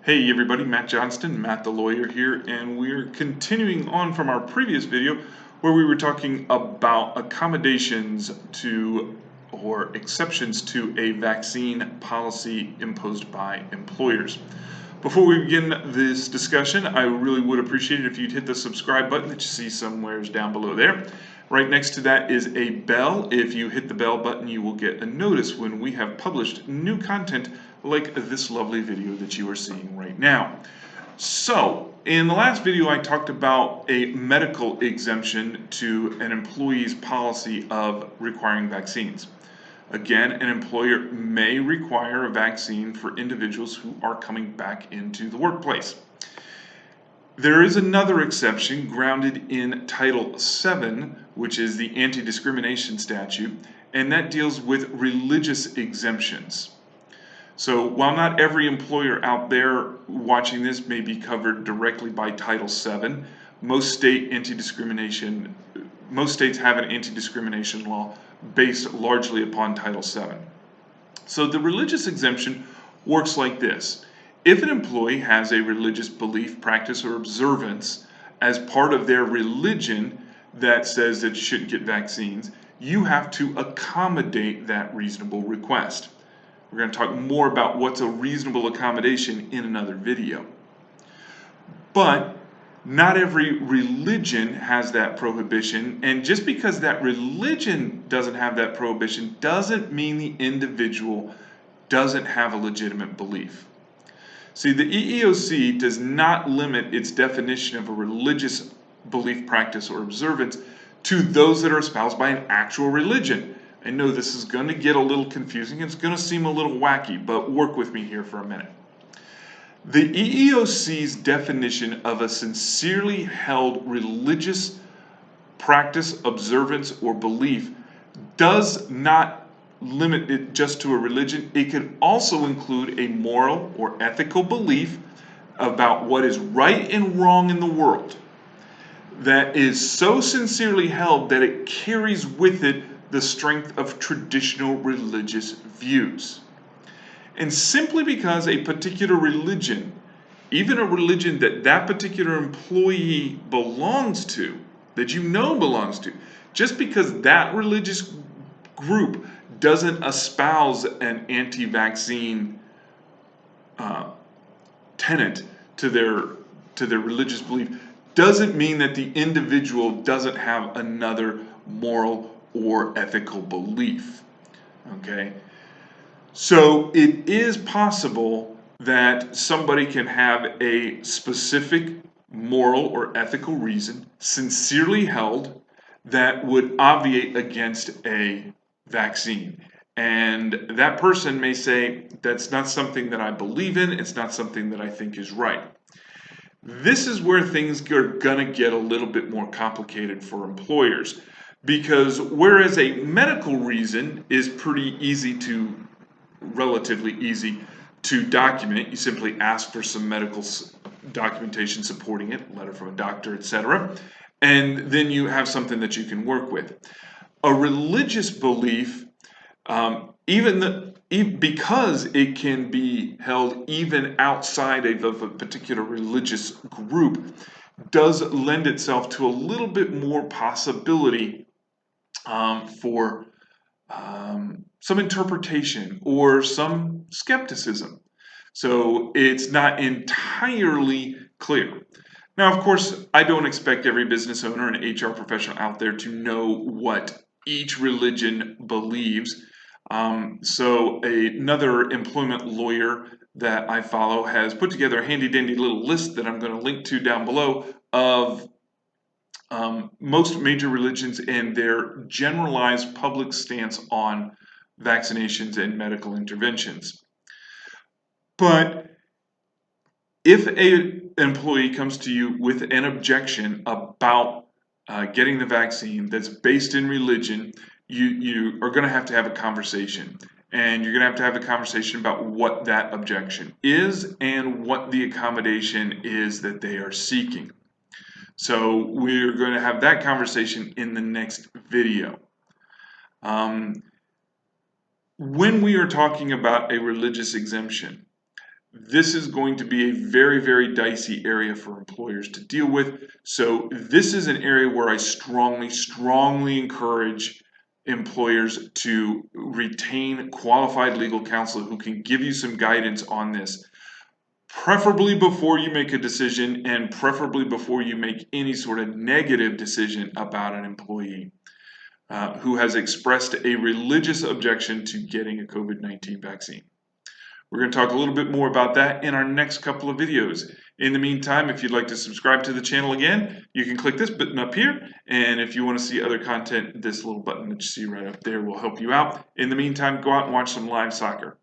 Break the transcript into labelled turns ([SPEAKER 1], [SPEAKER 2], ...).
[SPEAKER 1] Hey everybody, Matt Johnston, Matt the Lawyer here, and we're continuing on from our previous video where we were talking about accommodations to or exceptions to a vaccine policy imposed by employers. Before we begin this discussion, I really would appreciate it if you'd hit the subscribe button that you see somewhere down below there. Right next to that is a bell. If you hit the bell button, you will get a notice when we have published new content like this lovely video that you are seeing right now. So, in the last video, I talked about a medical exemption to an employee's policy of requiring vaccines. Again, an employer may require a vaccine for individuals who are coming back into the workplace. There is another exception grounded in Title VII, which is the anti-discrimination statute, and that deals with religious exemptions. So while not every employer out there watching this may be covered directly by Title VII, most states have an anti-discrimination law based largely upon Title VII. So the religious exemption works like this. If an employee has a religious belief, practice, or observance as part of their religion that says that you shouldn't get vaccines, you have to accommodate that reasonable request. We're going to talk more about what's a reasonable accommodation in another video. But not every religion has that prohibition, and just because that religion doesn't have that prohibition doesn't mean the individual doesn't have a legitimate belief. See, the EEOC does not limit its definition of a religious belief, practice, or observance to those that are espoused by an actual religion. I know this is going to get a little confusing, it's going to seem a little wacky, but work with me here for a minute. The EEOC's definition of a sincerely held religious practice, observance, or belief does not limit it just to a religion. It can also include a moral or ethical belief about what is right and wrong in the world that is so sincerely held that it carries with it the strength of traditional religious views. And simply because a particular religion, even a religion that that particular employee belongs to, that you know belongs to, just because that religious group doesn't espouse an anti-vaccine tenet to their religious belief, doesn't mean that the individual doesn't have another moral or ethical belief. Okay? So it is possible that somebody can have a specific moral or ethical reason, sincerely held, that would obviate against a vaccine. And that person may say, that's not something that I believe in, it's not something that I think is right. This is where things are going to get a little bit more complicated for employers, because whereas a medical reason is relatively easy to document, you simply ask for some medical documentation supporting it, letter from a doctor, etc., and then you have something that you can work with. A religious belief, because it can be held even outside of a particular religious group, does lend itself to a little bit more possibility for some interpretation or some skepticism. So it's not entirely clear. Now, of course, I don't expect every business owner and HR professional out there to know what each religion believes. So another employment lawyer that I follow has put together a handy-dandy little list that I'm going to link to down below of most major religions and their generalized public stance on vaccinations and medical interventions. But if an employee comes to you with an objection about getting the vaccine that's based in religion, you are going to have a conversation. And you're going to have a conversation about what that objection is and what the accommodation is that they are seeking. So we're going to have that conversation in the next video. When we are talking about a religious exemption, this is going to be a very, very dicey area for employers to deal with. So this is an area where I strongly, strongly encourage employers to retain qualified legal counsel who can give you some guidance on this, preferably before you make a decision and preferably before you make any sort of negative decision about an employee who has expressed a religious objection to getting a COVID-19 vaccine. We're going to talk a little bit more about that in our next couple of videos. In the meantime, if you'd like to subscribe to the channel again, you can click this button up here. And if you want to see other content, this little button that you see right up there will help you out. In the meantime, go out and watch some live soccer.